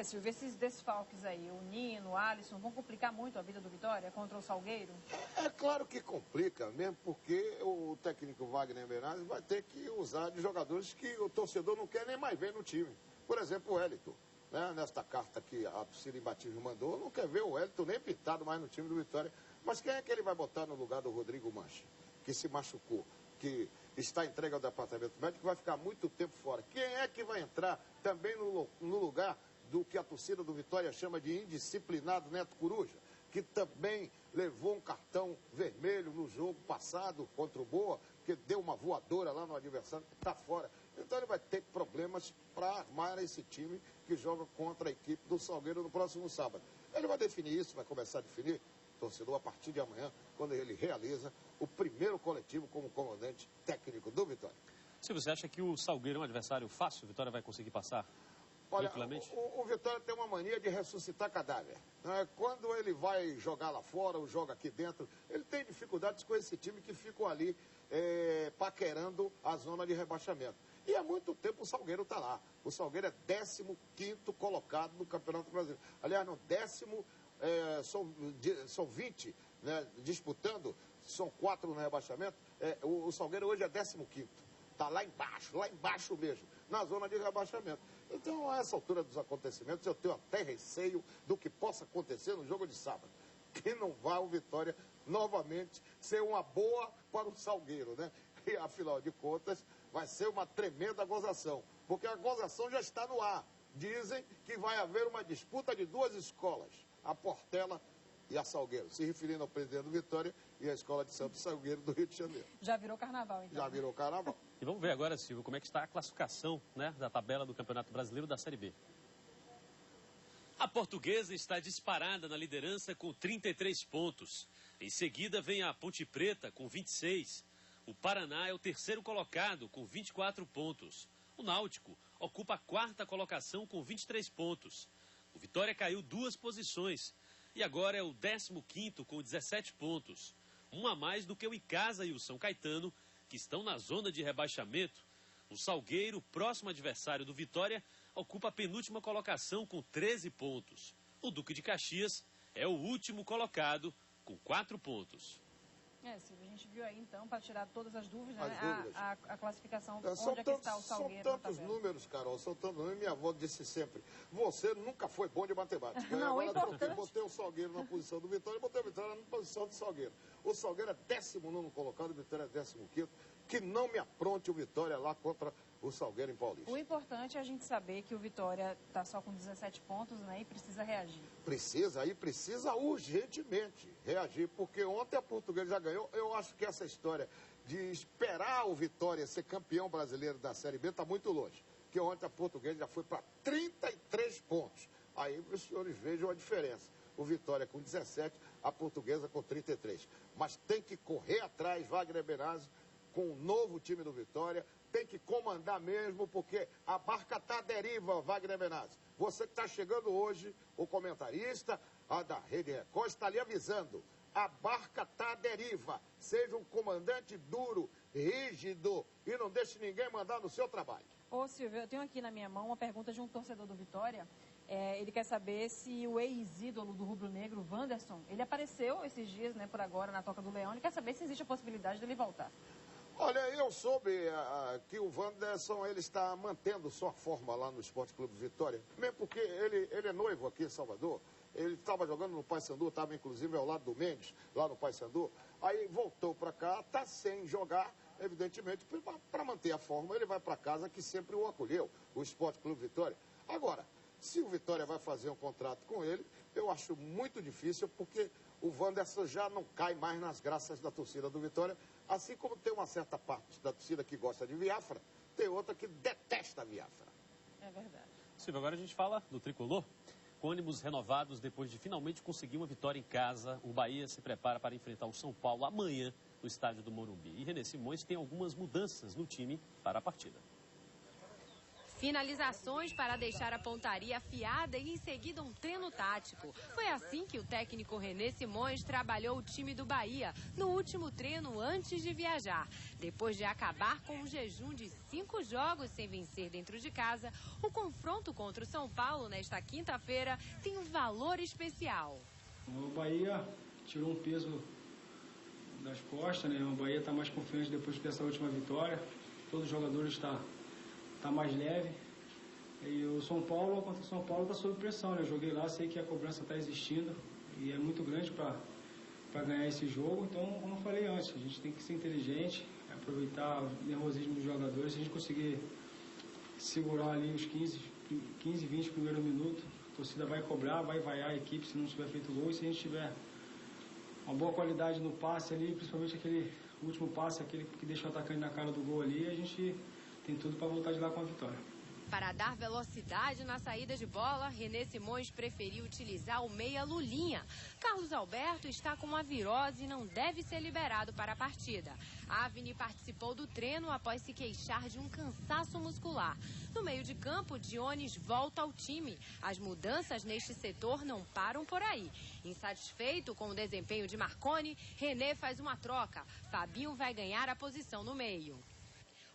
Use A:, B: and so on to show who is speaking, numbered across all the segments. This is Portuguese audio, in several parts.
A: Silvio, esses desfalques aí, o Nino, o Alisson, vão complicar muito a vida do Vitória contra o Salgueiro?
B: É claro que complica, mesmo porque o técnico Wagner Bernardes vai ter que usar de jogadores que o torcedor não quer nem mais ver no time. Por exemplo, o Wellington. Né? Nesta carta que a torcida imbatível mandou, não quer ver o Wellington nem pintado mais no time do Vitória. Mas quem é que ele vai botar no lugar do Rodrigo Mancha, que se machucou, que está entregue ao departamento médico, vai ficar muito tempo fora? Quem é que vai entrar também no lugar do que a torcida do Vitória chama de indisciplinado Neto Coruja, que também levou um cartão vermelho no jogo passado contra o Boa, que deu uma voadora lá no adversário, que está fora. Então ele vai ter problemas para armar esse time que joga contra a equipe do Salgueiro no próximo sábado. Ele vai definir isso, vai começar a definir, torcedor, a partir de amanhã, quando ele realiza o primeiro coletivo como comandante técnico do Vitória.
C: Se você acha que o Salgueiro é um adversário fácil, o Vitória vai conseguir passar?
B: Olha, o Vitória tem uma mania de ressuscitar cadáver. Né? Quando ele vai jogar lá fora ou joga aqui dentro, ele tem dificuldades com esse time que ficam ali paquerando a zona de rebaixamento. E há muito tempo o Salgueiro está lá. O Salgueiro é 15º colocado no Campeonato Brasileiro. Aliás, no décimo, são 20, né, disputando, são 4 no rebaixamento. O Salgueiro hoje é 15º. Está lá embaixo mesmo, na zona de rebaixamento. Então, a essa altura dos acontecimentos, eu tenho até receio do que possa acontecer no jogo de sábado. Que não vá o Vitória novamente ser uma boa para o Salgueiro, né? E, afinal de contas, vai ser uma tremenda gozação, porque a gozação já está no ar. Dizem que vai haver uma disputa de 2 escolas, a Portela e a Salgueiro, se referindo ao presidente do Vitória e à Escola de Samba Salgueiro do Rio de Janeiro.
A: Já virou carnaval, então.
B: Já virou carnaval.
C: E vamos ver agora, Silvio, como é que está a classificação, né, da tabela do Campeonato Brasileiro da Série B.
D: A Portuguesa está disparada na liderança com 33 pontos. Em seguida vem a Ponte Preta com 26. O Paraná é o 3º colocado com 24 pontos. O Náutico ocupa a 4ª colocação com 23 pontos. O Vitória caiu 2 posições e agora é o 15º com 17 pontos. Um a mais do que o Icasa e o São Caetano, que estão na zona de rebaixamento. O Salgueiro, próximo adversário do Vitória, ocupa a penúltima colocação com 13 pontos. O Duque de Caxias é o último colocado com 4 pontos.
A: Silvio, a gente viu aí, então, para tirar todas as dúvidas,
B: As dúvidas.
A: A classificação, onde é que está o Salgueiro.
B: São tantos números, Carol, são tantos números. Minha avó disse sempre, você nunca foi bom de matemática.
A: Não,
B: agora
A: importante.
B: botei o Salgueiro na posição do Vitória e botei o Vitória na posição do Salgueiro. O Salgueiro é 19º colocado, o Vitória é 15º. Que não me apronte o Vitória lá contra o Salgueiro em Paulista.
A: O importante é a gente saber que o Vitória está só com 17 pontos, né, e precisa reagir.
B: Precisa urgentemente reagir, porque ontem a Portuguesa já ganhou. Eu acho que essa história de esperar o Vitória ser campeão brasileiro da Série B está muito longe. Porque ontem a Portuguesa já foi para 33 pontos. Aí os senhores vejam a diferença. O Vitória com 17, a Portuguesa com 33. Mas tem que correr atrás, Wagner Bernardes, com o novo time do Vitória, tem que comandar mesmo, porque a barca está à deriva, Wagner Bernardes. Você que está chegando hoje, o comentarista da Rede Record está ali avisando. A barca está à deriva. Seja um comandante duro, rígido e não deixe ninguém mandar no seu trabalho.
A: Ô Silvio, eu tenho aqui na minha mão uma pergunta de um torcedor do Vitória. Ele quer saber se o ex-ídolo do rubro-negro, Wanderson, ele apareceu esses dias, né, por agora, na Toca do Leão. Ele quer saber se existe a possibilidade dele voltar.
B: Olha, eu soube que o Wanderson, ele está mantendo sua forma lá no Esporte Clube Vitória, mesmo porque ele é noivo aqui em Salvador. Ele estava jogando no Paysandu, estava inclusive ao lado do Mendes, lá no Paysandu. Aí voltou para cá, está sem jogar, evidentemente, para manter a forma. Ele vai para casa que sempre o acolheu, o Esporte Clube Vitória. Agora, se o Vitória vai fazer um contrato com ele, eu acho muito difícil, porque o Wanderson já não cai mais nas graças da torcida do Vitória, assim como tem uma certa parte da torcida que gosta de Viafra, tem outra que detesta a Viafra.
A: É verdade.
C: Silvio, agora a gente fala do Tricolor. Com ânimos renovados, depois de finalmente conseguir uma vitória em casa, o Bahia se prepara para enfrentar o São Paulo amanhã no estádio do Morumbi. E René Simões tem algumas mudanças no time para a partida.
E: Finalizações para deixar a pontaria afiada e em seguida um treino tático. Foi assim que o técnico René Simões trabalhou o time do Bahia no último treino antes de viajar. Depois de acabar com um jejum de 5 jogos sem vencer dentro de casa, o confronto contra o São Paulo nesta quinta-feira tem um valor especial.
F: O Bahia tirou um peso das costas, né? O Bahia está mais confiante depois dessa última vitória. Todos os jogadores estão mais leve. E o São Paulo, contra o São Paulo, está sob pressão, né? Eu joguei lá, sei que a cobrança está existindo e é muito grande para ganhar esse jogo. Então, como eu falei antes, a gente tem que ser inteligente, aproveitar o nervosismo dos jogadores. Se a gente conseguir segurar ali os 15, 20 primeiros minutos, a torcida vai cobrar, vai vaiar a equipe se não tiver feito gol. E se a gente tiver uma boa qualidade no passe ali, principalmente aquele último passe, aquele que deixa o atacante na cara do gol ali, a gente tem tudo para voltar de lá com a vitória.
E: Para dar velocidade na saída de bola, René Simões preferiu utilizar o meia Lulinha. Carlos Alberto está com uma virose e não deve ser liberado para a partida. Avni participou do treino após se queixar de um cansaço muscular. No meio de campo, Dionis volta ao time. As mudanças neste setor não param por aí. Insatisfeito com o desempenho de Marconi, René faz uma troca. Fabinho vai ganhar a posição no meio.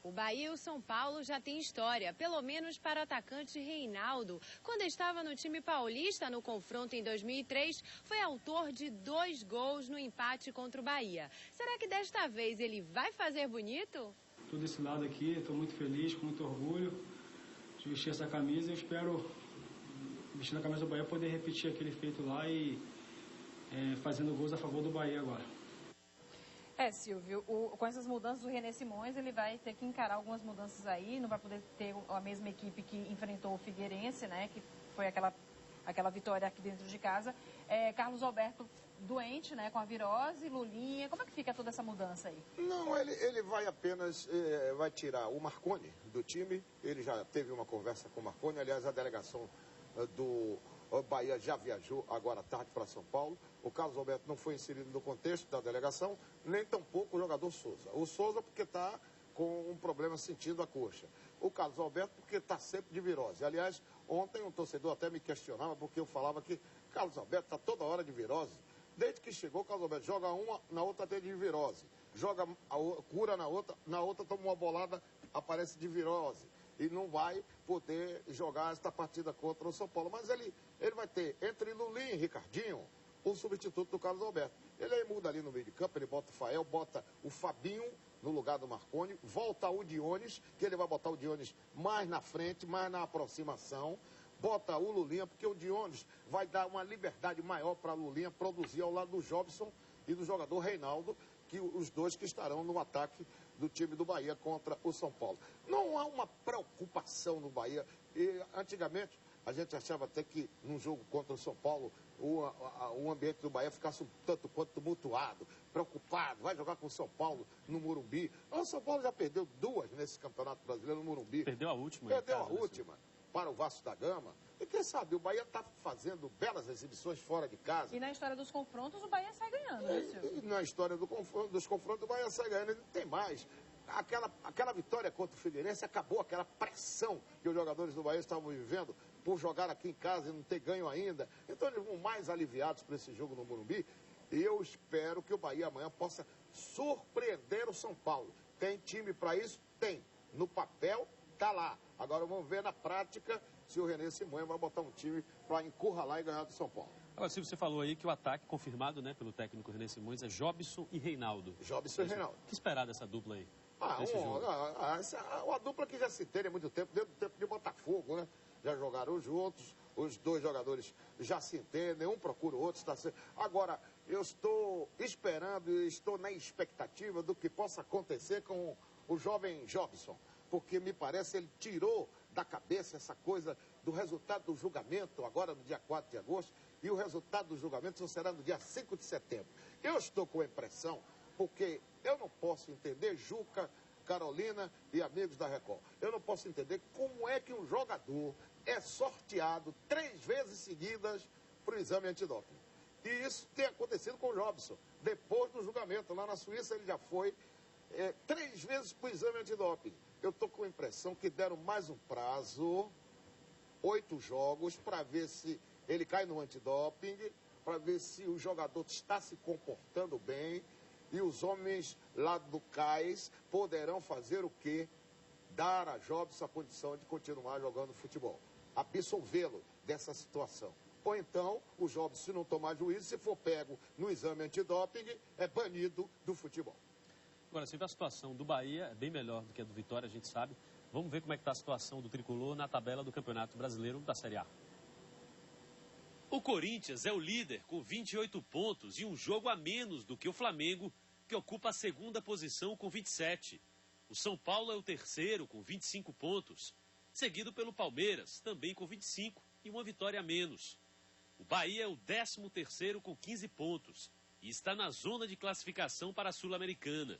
E: O Bahia e o São Paulo já têm história, pelo menos para o atacante Reinaldo. Quando estava no time paulista no confronto em 2003, foi autor de 2 gols no empate contra o Bahia. Será que desta vez ele vai fazer bonito?
F: Estou desse lado aqui, estou muito feliz, com muito orgulho de vestir essa camisa. Eu espero, vestindo a camisa do Bahia, poder repetir aquele feito lá e fazendo gols a favor do Bahia agora.
A: Silvio, com essas mudanças do René Simões, ele vai ter que encarar algumas mudanças aí, não vai poder ter a mesma equipe que enfrentou o Figueirense, né, que foi aquela vitória aqui dentro de casa. Carlos Alberto doente, né, com a virose, Lulinha, como é que fica toda essa mudança aí?
B: Não, ele vai apenas, vai tirar o Marconi do time, ele já teve uma conversa com o Marconi, aliás, a delegação do Bahia já viajou agora à tarde para São Paulo. O Carlos Alberto não foi inserido no contexto da delegação, nem tampouco o jogador Souza. O Souza porque está com um problema sentindo a coxa. O Carlos Alberto porque está sempre de virose. Aliás, ontem um torcedor até me questionava porque eu falava que Carlos Alberto está toda hora de virose. Desde que chegou, o Carlos Alberto joga uma, na outra tem de virose. Joga cura na outra toma uma bolada, aparece de virose. E não vai poder jogar esta partida contra o São Paulo. Mas ele vai ter, entre Lulinha e Ricardinho, o substituto do Carlos Alberto. Ele aí muda ali no meio de campo, ele bota o Fael, bota o Fabinho no lugar do Marconi, volta o Dionis, que ele vai botar o Dionis mais na frente, mais na aproximação, bota o Lulinha, porque o Dionis vai dar uma liberdade maior para a Lulinha produzir ao lado do Jobson e do jogador Reinaldo, que os dois que estarão no ataque do time do Bahia contra o São Paulo. Não há uma preocupação no Bahia. E, antigamente, a gente achava até que num jogo contra o São Paulo, o ambiente do Bahia ficasse um tanto quanto tumultuado, preocupado, vai jogar com o São Paulo no Morumbi. O São Paulo já perdeu 2 nesse Campeonato Brasileiro no Morumbi.
C: Perdeu a última.
B: Perdeu a última para o Vasco da Gama. E quem sabe, o Bahia está fazendo belas exibições fora de casa.
A: E na história dos confrontos, o Bahia sai ganhando, né, Silvio?
B: E na história dos confrontos, o Bahia sai ganhando. Ele não tem mais. Aquela vitória contra o Figueirense acabou aquela pressão que os jogadores do Bahia estavam vivendo por jogar aqui em casa e não ter ganho ainda. Então eles vão mais aliviados para esse jogo no Morumbi. E eu espero que o Bahia amanhã possa surpreender o São Paulo. Tem time para isso? Tem. No papel, tá lá. Agora vamos ver na prática se o René Simões vai botar um time para encurralar e ganhar do São Paulo.
C: Agora, Silvio, você falou aí que o ataque confirmado, né, pelo técnico René Simões é Jobson e Reinaldo.
B: Jobson e Reinaldo.
C: O que esperar dessa dupla aí?
B: Uma dupla que já se tem há muito tempo, desde o tempo de Botafogo, né? Já jogaram juntos, os dois jogadores já se entendem, um procura o outro. Agora, eu estou esperando e estou na expectativa do que possa acontecer com o jovem Jobson, porque me parece ele tirou da cabeça essa coisa do resultado do julgamento, agora no dia 4 de agosto, e o resultado do julgamento só será no dia 5 de setembro. Eu estou com a impressão, porque eu não posso entender, Juca, Carolina e amigos da Record, eu não posso entender como é que um jogador é sorteado 3 vezes seguidas para o exame antidoping. E isso tem acontecido com o Jobson. Depois do julgamento, lá na Suíça, ele já foi 3 vezes para o exame antidoping. Eu estou com a impressão que deram mais um prazo, 8 jogos, para ver se ele cai no antidoping, para ver se o jogador está se comportando bem e os homens lá do CAIS poderão fazer o quê? Dar a Jobson a condição de continuar jogando futebol, absolvê-lo dessa situação. Ou então, o Jobson, se não tomar juízo, se for pego no exame antidoping, é banido do futebol.
C: Agora, se a situação do Bahia é bem melhor do que a do Vitória, a gente sabe. Vamos ver como é que está a situação do Tricolor na tabela do Campeonato Brasileiro da Série A.
D: O Corinthians é o líder com 28 pontos e um jogo a menos do que o Flamengo, que ocupa a segunda posição com 27. O São Paulo é o terceiro com 25 pontos, seguido pelo Palmeiras, também com 25 e uma vitória a menos. O Bahia é o 13º com 15 pontos e está na zona de classificação para a Sul-Americana.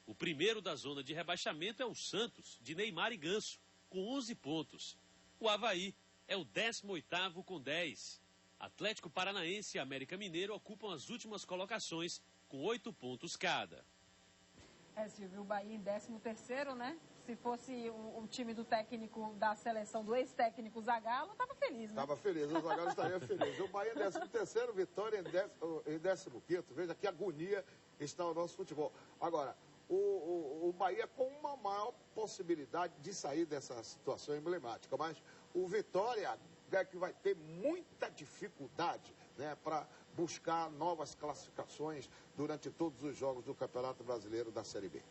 D: O primeiro da zona de rebaixamento é o Santos, de Neymar e Ganso, com 11 pontos. O Avaí é o 18º com 10. Atlético Paranaense e América Mineiro ocupam as últimas colocações com 8 pontos cada.
A: Silvio, o Bahia em 13º, né? Se fosse o time do técnico da seleção, do ex-técnico Zagallo, estava feliz, né?
B: Estava feliz, o Zagallo estaria feliz. O Bahia em 13º, Vitória em 15º. Veja que agonia está o nosso futebol. Agora, o Bahia com uma maior possibilidade de sair dessa situação emblemática, mas o Vitória é que vai ter muita dificuldade, né, para buscar novas classificações durante todos os jogos do Campeonato Brasileiro da Série B.